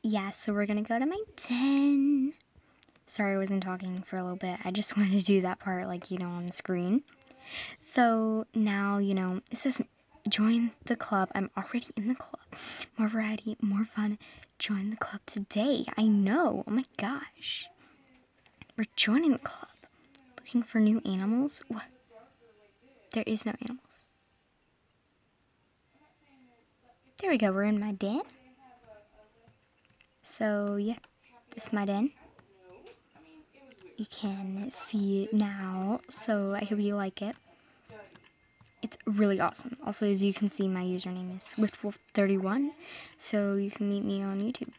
Yeah, so we're gonna go to my den. Sorry I wasn't talking for a little bit. I just wanted to do that part, like, on the screen. So now, it says join the club. I'm already in the club. More variety, more fun. Join the club today. I know. Oh my gosh. We're joining the club. Looking for new animals? What? There is no animals. There we go. We're in my den. So, yeah. This is my den. You can see it now, so I hope you like it. It's really awesome. Also, as you can see, my username is SwiftWolf31, so you can meet me on YouTube.